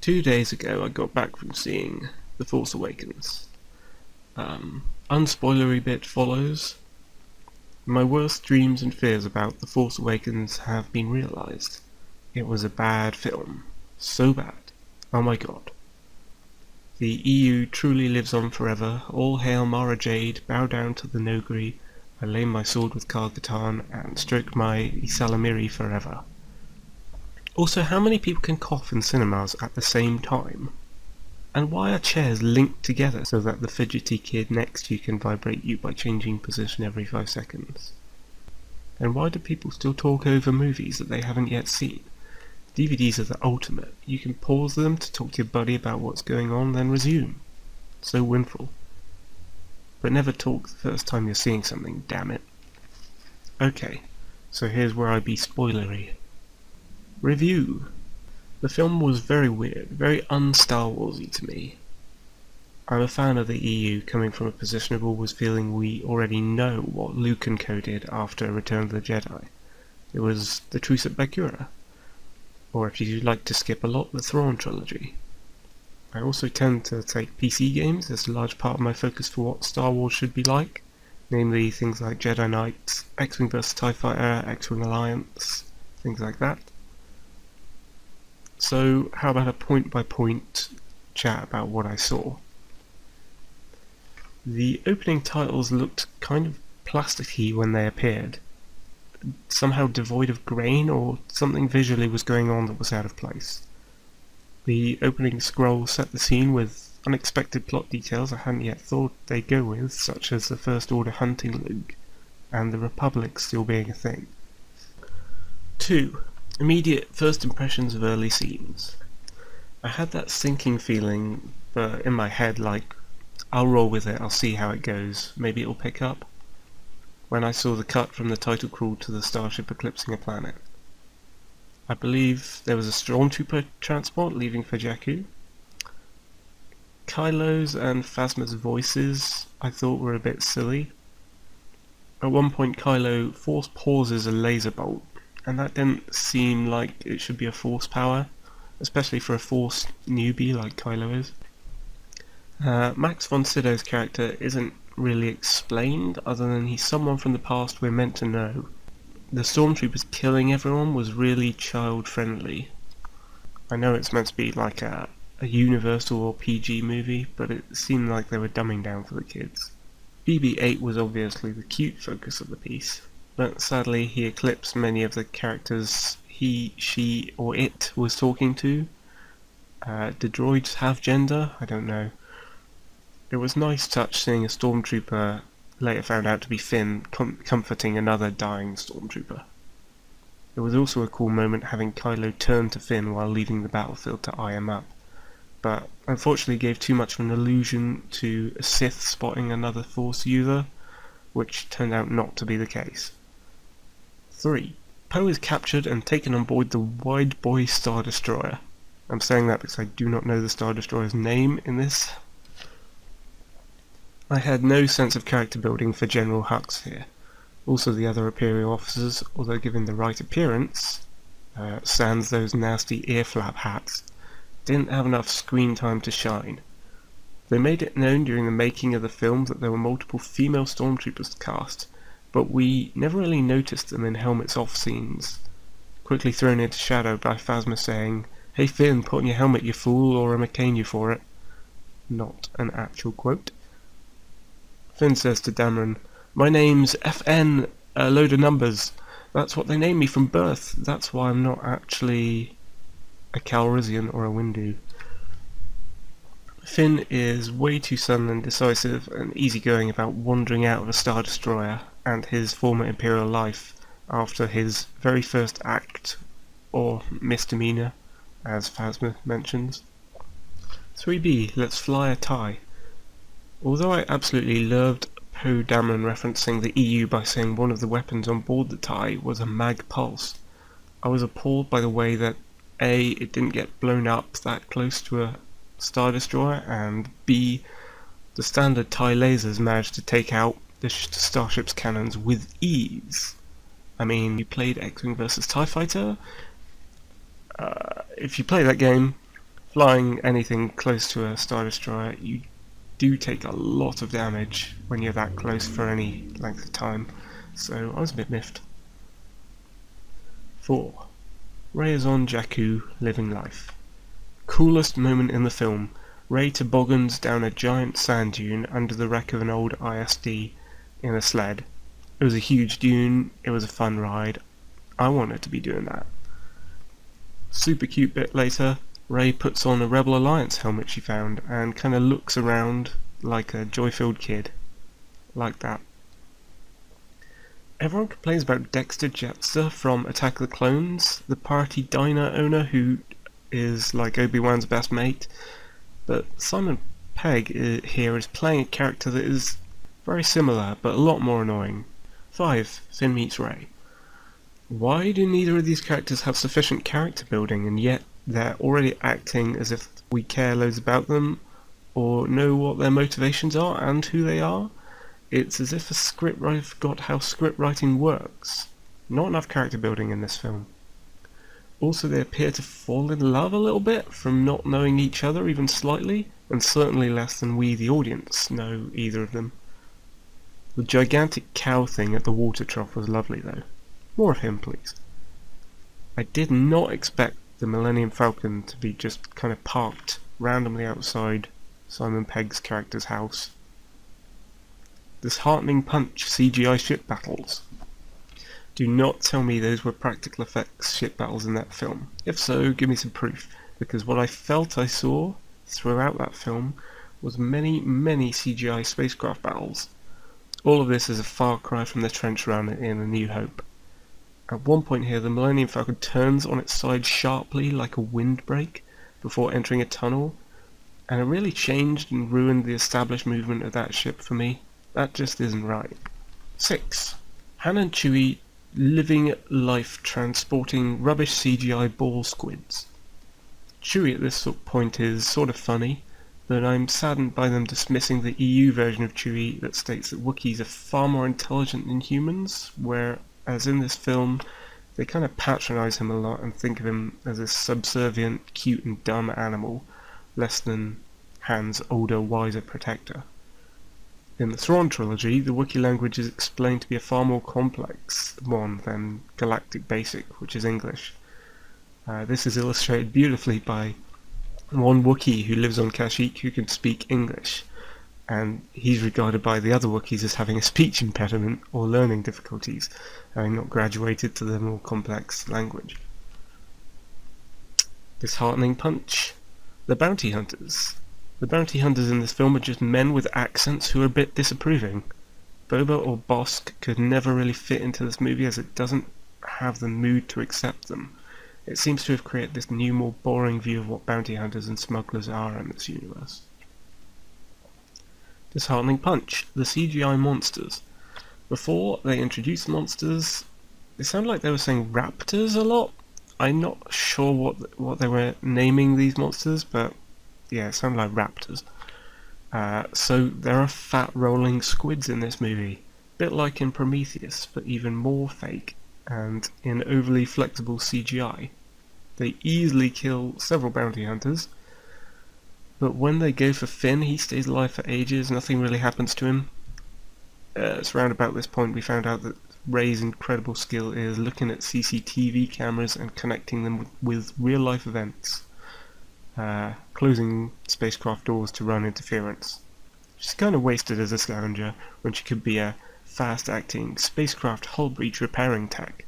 2 days ago I got back from seeing The Force Awakens. Unspoilery bit follows. My worst dreams and fears about The Force Awakens have been realised. It was a bad film. So bad. Oh my god. The EU truly lives on forever. All hail Mara Jade, bow down to the Nogri, I lay my sword with Kargatan, and stroke my Isalamiri forever. Also, how many people can cough in cinemas at the same time? And why are chairs linked together so that the fidgety kid next to you can vibrate you by changing position every 5 seconds? And why do people still talk over movies that they haven't yet seen? DVDs are the ultimate. You can pause them to talk to your buddy about what's going on, then resume. So windful. But never talk the first time you're seeing something, damn it. Okay, so here's where I be spoilery. Review. The film was very weird, very un-Star Warsy to me. I'm a fan of the EU, coming from a position of always feeling we already know what Luke and Co did after Return of the Jedi. It was the Truce at Bakura. Or if you'd like to skip a lot, the Thrawn trilogy. I also tend to take PC games as a large part of my focus for what Star Wars should be like, namely things like Jedi Knight, X-Wing vs TIE Fighter, X-Wing Alliance, things like that. So how about a point-by-point chat about what I saw? The opening titles looked kind of plasticky when they appeared, somehow devoid of grain, or something visually was going on that was out of place. The opening scroll set the scene with unexpected plot details I hadn't yet thought they'd go with, such as the First Order hunting Luke, and the Republic still being a thing. 2. Immediate first impressions of early scenes. I had that sinking feeling, but in my head like, I'll roll with it, I'll see how it goes, maybe it'll pick up, when I saw the cut from the title crawl to the starship eclipsing a planet. I believe there was a stormtrooper transport leaving for Jakku. Kylo's and Phasma's voices I thought were a bit silly. At one point Kylo force pauses a laser bolt, and that didn't seem like it should be a force power, especially for a force newbie like Kylo is. Max von Sydow's character isn't really explained, other than he's someone from the past we're meant to know. The stormtroopers killing everyone was really child-friendly. I know it's meant to be like a Universal or PG movie, but it seemed like they were dumbing down for the kids. BB-8 was obviously the cute focus of the piece, but sadly he eclipsed many of the characters he, she, or it was talking to. Did droids have gender? I don't know. It was nice touch seeing a stormtrooper, later found out to be Finn, comforting another dying stormtrooper. It was also a cool moment having Kylo turn to Finn while leaving the battlefield to eye him up, but unfortunately gave too much of an allusion to a Sith spotting another Force user, which turned out not to be the case. 3. Poe is captured and taken on board the Wide Boy Star Destroyer. I'm saying that because I do not know the Star Destroyer's name in this. I had no sense of character building for General Hux here. Also the other Imperial officers, although given the right appearance, sans those nasty ear flap hats, didn't have enough screen time to shine. They made it known during the making of the film that there were multiple female stormtroopers cast, but we never really noticed them in helmets off scenes, quickly thrown into shadow by Phasma saying, "Hey Finn, put on your helmet you fool, or I'ma cane you for it." Not an actual quote. Finn says to Dameron, "My name's FN, a load of numbers. That's what they named me from birth. That's why I'm not actually a Calrissian or a Windu." Finn is way too sudden and decisive and easygoing about wandering out of a Star Destroyer and his former Imperial life after his very first act, or misdemeanor, as Phasma mentions. 3B, let's fly a TIE. Although I absolutely loved Poe Dameron referencing the EU by saying one of the weapons on board the TIE was a mag pulse, I was appalled by the way that A, it didn't get blown up that close to a Star Destroyer, and B, the standard TIE lasers managed to take out the starship's cannons with ease. I mean, you played X-Wing vs TIE Fighter? If you play that game, flying anything close to a Star Destroyer, you do take a lot of damage when you're that close for any length of time, so I was a bit miffed. 4. Rey is on Jakku, living life. Coolest moment in the film, Rey toboggans down a giant sand dune under the wreck of an old ISD in a sled. It was a huge dune, it was a fun ride. I wanted to be doing that. Super cute bit later, Rey puts on a Rebel Alliance helmet she found and kinda looks around like a joy-filled kid. Like that. Everyone complains about Dexter Jettster from Attack of the Clones, the party diner owner who is like Obi-Wan's best mate, but Simon Pegg here is playing a character that is very similar but a lot more annoying. 5. Finn meets Rey. Why do neither of these characters have sufficient character building, and yet they're already acting as if we care loads about them, or know what their motivations are and who they are? It's as if a scriptwriter forgot how script writing works. Not enough character building in this film. Also, they appear to fall in love a little bit from not knowing each other even slightly, and certainly less than we, the audience, know either of them. The gigantic cow thing at the water trough was lovely though. More of him, please. I did not expect the Millennium Falcon to be just kind of parked randomly outside Simon Pegg's character's house. Disheartening punch CGI ship battles. Do not tell me those were practical effects ship battles in that film. If so, give me some proof, because what I felt I saw throughout that film was many, many CGI spacecraft battles. All of this is a far cry from the trench run in A New Hope. At one point here, the Millennium Falcon turns on its side sharply like a windbreak before entering a tunnel, and it really changed and ruined the established movement of that ship for me. That just isn't right. 6. Han and Chewie living life transporting rubbish CGI ball squids. Chewie at this point is sort of funny, but I'm saddened by them dismissing the EU version of Chewie that states that Wookiees are far more intelligent than humans, whereas in this film they kind of patronise him a lot and think of him as a subservient, cute and dumb animal, less than Han's older, wiser protector. In the Thrawn trilogy, the Wookiee language is explained to be a far more complex one than Galactic Basic, which is English. This is illustrated beautifully by one Wookiee who lives on Kashyyyk who can speak English, and he's regarded by the other Wookiees as having a speech impediment or learning difficulties, having not graduated to the more complex language. Disheartening punch. The bounty hunters. The bounty hunters in this film are just men with accents who are a bit disapproving. Boba or Bosk could never really fit into this movie as it doesn't have the mood to accept them. It seems to have created this new, more boring view of what bounty hunters and smugglers are in this universe. Disheartening punch. The CGI monsters. Before they introduced monsters, it sounded like they were saying raptors a lot. I'm not sure what they were naming these monsters, but yeah, it sounded like raptors. So there are fat rolling squids in this movie, bit like in Prometheus, but even more fake, and in overly flexible CGI. They easily kill several bounty hunters, but when they go for Finn, he stays alive for ages, nothing really happens to him. It's around about this point we found out that Rey's incredible skill is looking at CCTV cameras and connecting them with real-life events. Closing spacecraft doors to run interference. She's kind of wasted as a scavenger when she could be a fast-acting spacecraft hull breach repairing tech.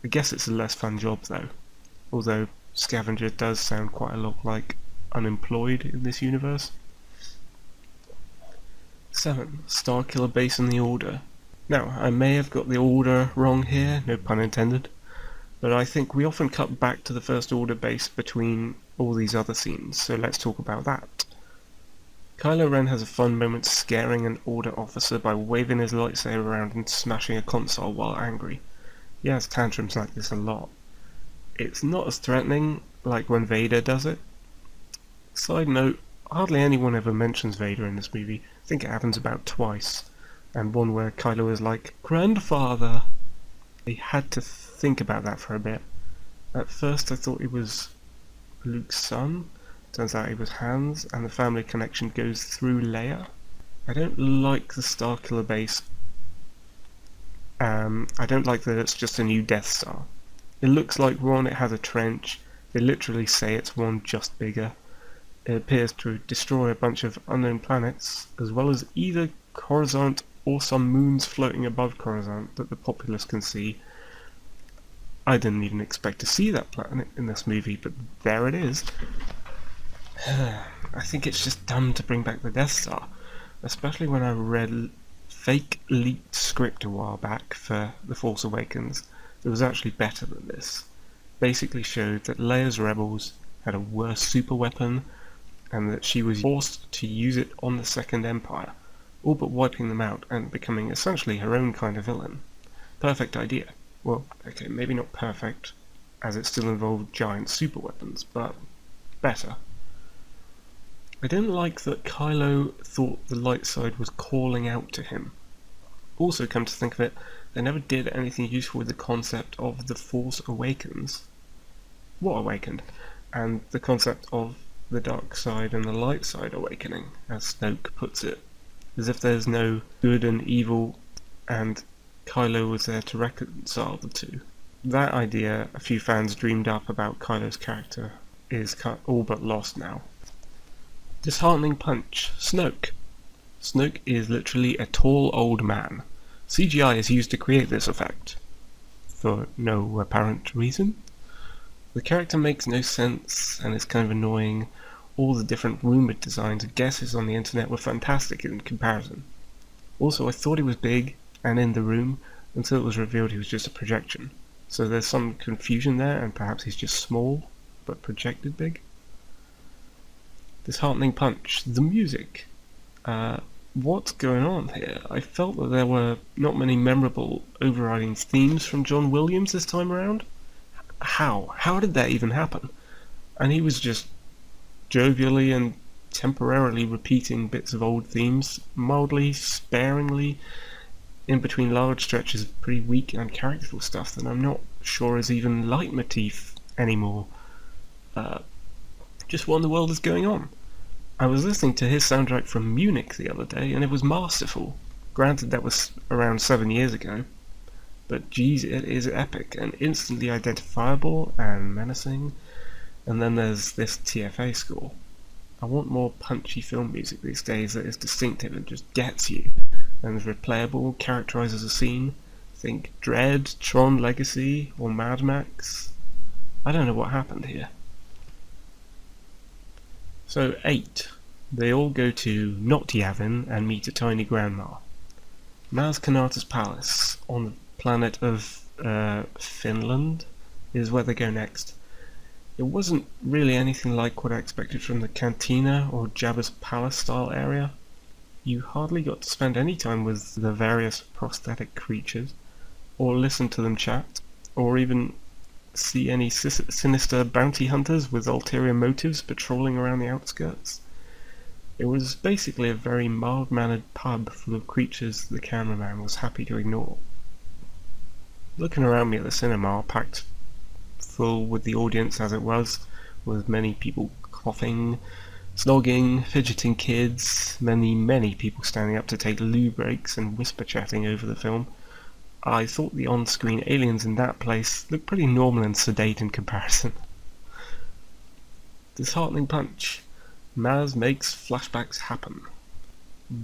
I guess it's a less fun job though, although scavenger does sound quite a lot like unemployed in this universe. 7. Starkiller Base and the Order. Now, I may have got the order wrong here, no pun intended, but I think we often cut back to the First Order base between all these other scenes, so let's talk about that. Kylo Ren has a fun moment scaring an Order officer by waving his lightsaber around and smashing a console while angry. He has tantrums like this a lot. It's not as threatening like when Vader does it. Side note, hardly anyone ever mentions Vader in this movie. I think it happens about twice, and one where Kylo is like, "Grandfather!" I had to think about that for a bit. At first I thought it was Luke's son. Turns out it was Han's, and the family connection goes through Leia. I don't like the Starkiller Base. I don't like that it's just a new Death Star. It looks like one, it has a trench. They literally say it's one, just bigger. It appears to destroy a bunch of unknown planets, as well as either Coruscant or some moons floating above Coruscant that the populace can see. I didn't even expect to see that planet in this movie, but there it is. I think it's just dumb to bring back the Death Star, especially when I read fake leaked script a while back for The Force Awakens that was actually better than this. Basically showed that Leia's rebels had a worse super weapon and that she was forced to use it on the Second Empire, all but wiping them out and becoming essentially her own kind of villain. Perfect idea. Well, okay, maybe not perfect, as it still involved giant super weapons, but better. I didn't like that Kylo thought the light side was calling out to him. Also, come to think of it, they never did anything useful with the concept of the Force Awakens. What awakened? And the concept of the dark side and the light side awakening, as Snook puts it. As if there's no good and evil, and Kylo was there to reconcile the two. That idea a few fans dreamed up about Kylo's character is all but lost now. Disheartening punch. Snook. Snook is literally a tall old man. CGI is used to create this effect, for no apparent reason. The character makes no sense and is kind of annoying. All the different rumoured designs and guesses on the internet were fantastic in comparison. Also, I thought he was big and in the room until it was revealed he was just a projection. So there's some confusion there, and perhaps he's just small, but projected big. Disheartening punch. The music. What's going on here? I felt that there were not many memorable overriding themes from John Williams this time around. How? How did that even happen? And he was just jovially and temporarily repeating bits of old themes, mildly, sparingly, in between large stretches of pretty weak and uncharacterful stuff that I'm not sure is even leitmotif anymore. Just what in the world is going on? I was listening to his soundtrack from Munich the other day, and it was masterful. Granted, that was around 7 years ago, but geez, it is epic and instantly identifiable and menacing. And then there's this TFA score. I want more punchy film music these days that is distinctive and just gets you, and is replayable, characterizes a scene. Think Dread, Tron Legacy, or Mad Max. I don't know what happened here. So 8. They all go to not Yavin and meet a tiny grandma. Maz Kanata's palace on the planet of Finland is where they go next. It wasn't really anything like what I expected from the cantina or Jabba's palace style area. You hardly got to spend any time with the various prosthetic creatures, or listen to them chat, or even see any sinister bounty hunters with ulterior motives patrolling around the outskirts. It was basically a very mild-mannered pub full of creatures the cameraman was happy to ignore. Looking around me at the cinema, packed full with the audience as it was, with many people coughing, snogging, fidgeting kids, many people standing up to take loo breaks and whisper chatting over the film, I thought the on-screen aliens in that place looked pretty normal and sedate in comparison. Disheartening punch. Maz makes flashbacks happen.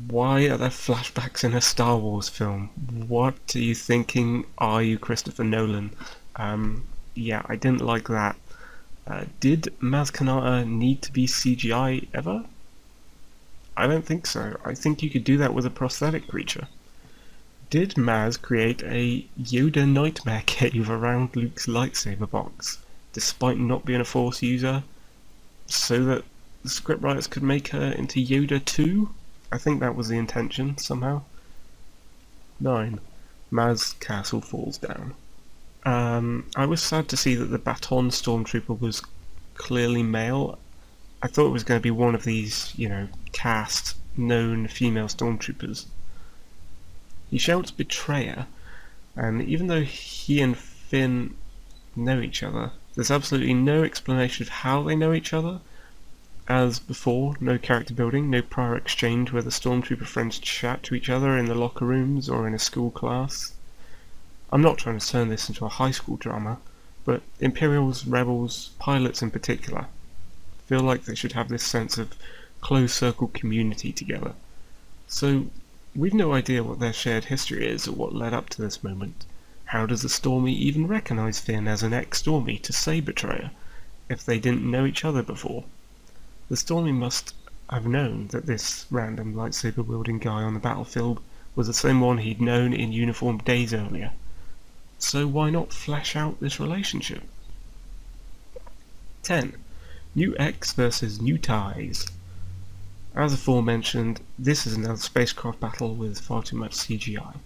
Why are there flashbacks in a Star Wars film? What are you thinking? Are you Christopher Nolan? Yeah, I didn't like that. Did Maz Kanata need to be CGI ever? I don't think so. I think you could do that with a prosthetic creature. Did Maz create a Yoda nightmare cave around Luke's lightsaber box, despite not being a Force user, so that the scriptwriters could make her into Yoda too? I think that was the intention, somehow. 9. Maz castle falls down. I was sad to see that the Baton Stormtrooper was clearly male. I thought it was going to be one of these, cast, known female Stormtroopers. He shouts betrayer, and even though he and Finn know each other, there's absolutely no explanation of how they know each other, As before, no character building, no prior exchange where the stormtrooper friends chat to each other in the locker rooms or in a school class. I'm not trying to turn this into a high school drama, but Imperials, Rebels, pilots in particular, feel like they should have this sense of closed circle community together. So, we've no idea what their shared history is or what led up to this moment. How does the Stormy even recognise Finn as an ex-Stormy to say betrayer, if they didn't know each other before? The Stormy must have known that this random lightsaber-wielding guy on the battlefield was the same one he'd known in uniform days earlier. So why not flesh out this relationship? 10. New X versus new ties. As aforementioned, this is another spacecraft battle with far too much CGI.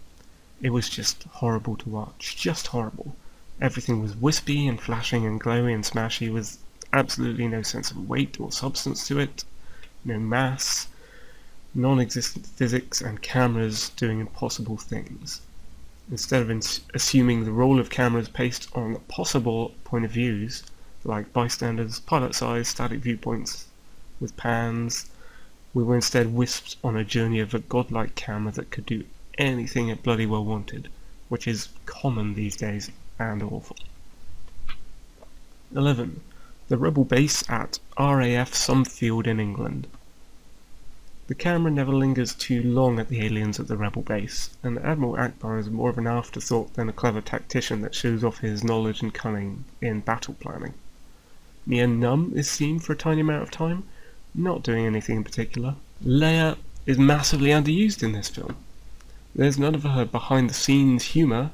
It was just horrible to watch, just horrible. Everything was wispy and flashing and glowy and smashy with absolutely no sense of weight or substance to it, no mass, non-existent physics and cameras doing impossible things. Instead of assuming the role of cameras based on possible point of views, like bystanders, pilot size, static viewpoints with pans, we were instead wisped on a journey of a godlike camera that could do anything it bloody well wanted, which is common these days and awful. 11. The Rebel base at RAF Sumfield in England. The camera never lingers too long at the aliens at the Rebel base, and Admiral Akbar is more of an afterthought than a clever tactician that shows off his knowledge and cunning in battle planning. Mia Num is seen for a tiny amount of time, not doing anything in particular. Leia is massively underused in this film. There's none of her behind-the-scenes humour,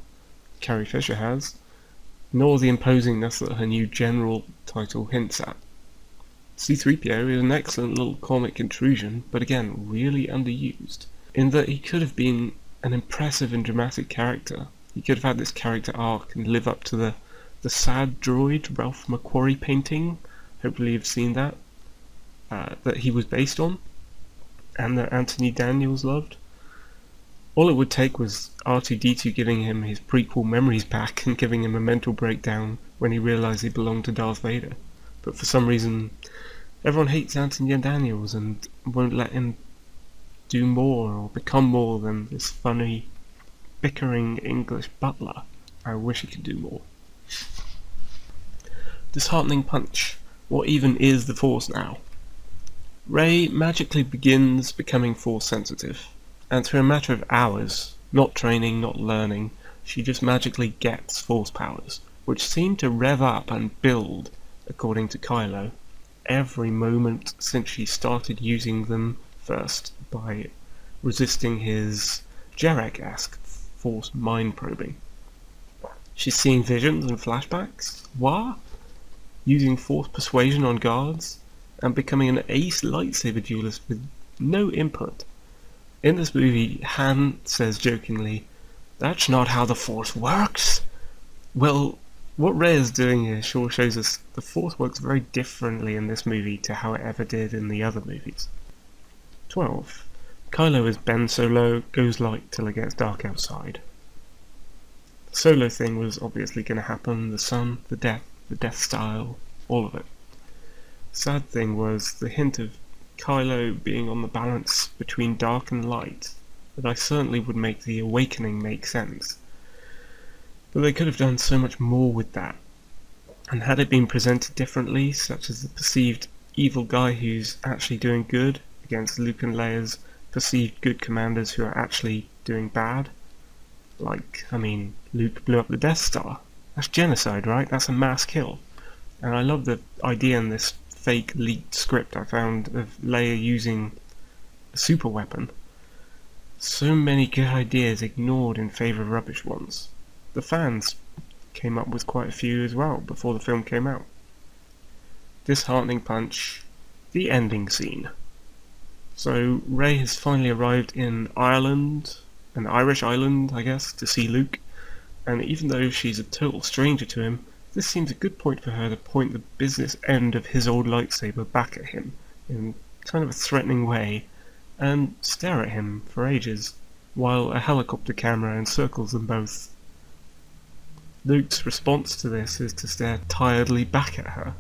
Carrie Fisher has, nor the imposingness that her new general title hints at. C-3PO is an excellent little comic intrusion, but again, really underused, in that he could have been an impressive and dramatic character. He could have had this character arc and live up to the sad droid Ralph McQuarrie painting, hopefully you've seen that he was based on, and that Anthony Daniels loved. All it would take was R2-D2 giving him his prequel memories back and giving him a mental breakdown when he realised he belonged to Darth Vader. But for some reason, everyone hates Anthony Daniels and won't let him do more or become more than this funny, bickering English butler. I wish he could do more. Disheartening punch. What even is the Force now? Rey magically begins becoming Force sensitive, and through a matter of hours, not training, not learning, she just magically gets Force powers, which seem to rev up and build, according to Kylo, every moment since she started using them first by resisting his Jarek-esque Force mind probing. She's seeing visions and flashbacks, what? Using Force persuasion on guards, and becoming an ace lightsaber duelist with no input. In this movie, Han says jokingly, "That's not how the Force works." Well, what Rey is doing here sure shows us the Force works very differently in this movie to how it ever did in the other movies. 12. Kylo as Ben Solo goes light till it gets dark outside. The Solo thing was obviously going to happen, the sun, the death style, all of it. Sad thing was the hint of Kylo being on the balance between dark and light, that I certainly would make the awakening make sense. But they could have done so much more with that, and had it been presented differently, such as the perceived evil guy who's actually doing good against Luke and Leia's perceived good commanders who are actually doing bad. Luke blew up the Death Star. That's genocide, right? That's a mass kill. And I love the idea in this fake leaked script I found of Leia using a super weapon. So many good ideas ignored in favour of rubbish ones. The fans came up with quite a few as well before the film came out. Disheartening punch. The ending scene. So Rey has finally arrived in Ireland, an Irish island I guess, to see Luke, and even though she's a total stranger to him, this seems a good point for her to point the business end of his old lightsaber back at him in kind of a threatening way and stare at him for ages while a helicopter camera encircles them both. Luke's response to this is to stare tiredly back at her,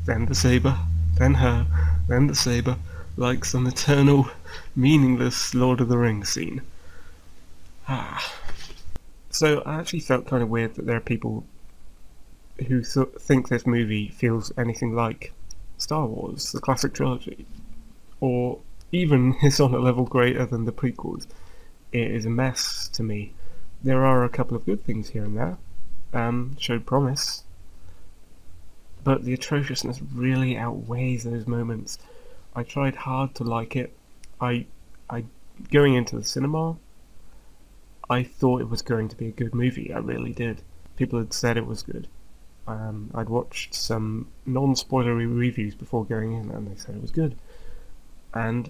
then the saber, then her, and the saber, like some eternal, meaningless Lord of the Rings scene. Ah. So I actually felt kind of weird that there are people who think this movie feels anything like Star Wars, the classic trilogy, or even is on a level greater than the prequels. It is a mess to me. There are a couple of good things here and there, showed promise, but the atrociousness really outweighs those moments. I tried hard to like it. I going into the cinema, I thought it was going to be a good movie. I really did. People had said it was good. I'd watched some non-spoilery reviews before going in, and they said it was good. And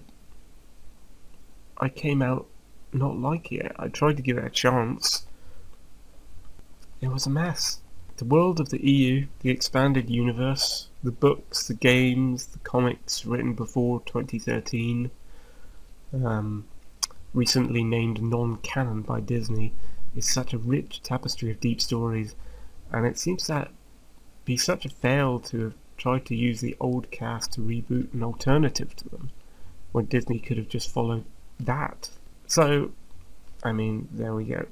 I came out not liking it. I tried to give it a chance. It was a mess. The world of the EU, the expanded universe, the books, the games, the comics written before 2013, recently named non-canon by Disney, is such a rich tapestry of deep stories, and it seems that be such a fail to have tried to use the old cast to reboot an alternative to them, when Disney could have just followed that. So, I mean, there we go.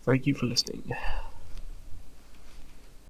Thank you for listening.